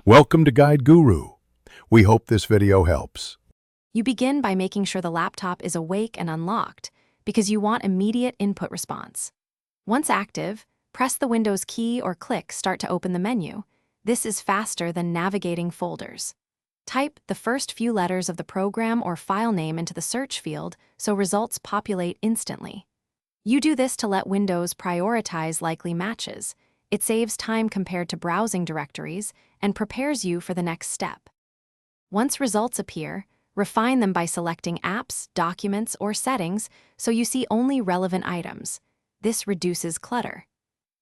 Welcome to Guide Guru. We hope this video helps. You begin by making sure the laptop is awake and unlocked because you want immediate input response. Once active, press the Windows key or click Start to open the menu. This is faster than navigating folders. Type the first few letters of the program or file name into the search field so results populate instantly. You do this to let Windows prioritize likely matches. It saves time compared to browsing directories and prepares you for the next step. Once results appear, refine them by selecting Apps, Documents, or Settings so you see only relevant items. This reduces clutter.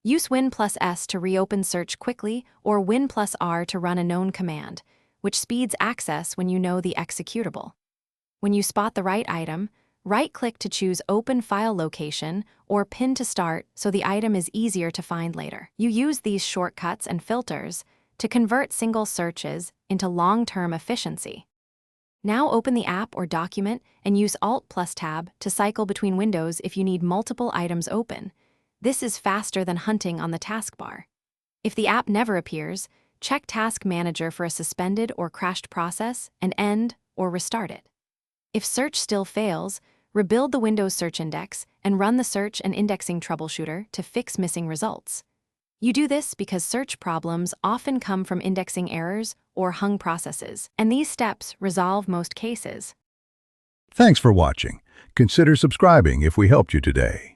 Use Win+S to reopen search quickly or Win+R to run a known command, which speeds access when you know the executable. When you spot the right item, right-click to choose Open File Location or Pin to start so the item is easier to find later. You use these shortcuts and filters to convert single searches into long-term efficiency. Now open the app or document and use Alt+Tab to cycle between windows if you need multiple items open. This is faster than hunting on the taskbar. If the app never appears, check Task Manager for a suspended or crashed process and end or restart it. If search still fails, rebuild the Windows search index and run the search and indexing troubleshooter to fix missing results. You do this because search problems often come from indexing errors or hung processes, and these steps resolve most cases. Thanks for watching. Consider subscribing if we helped you today.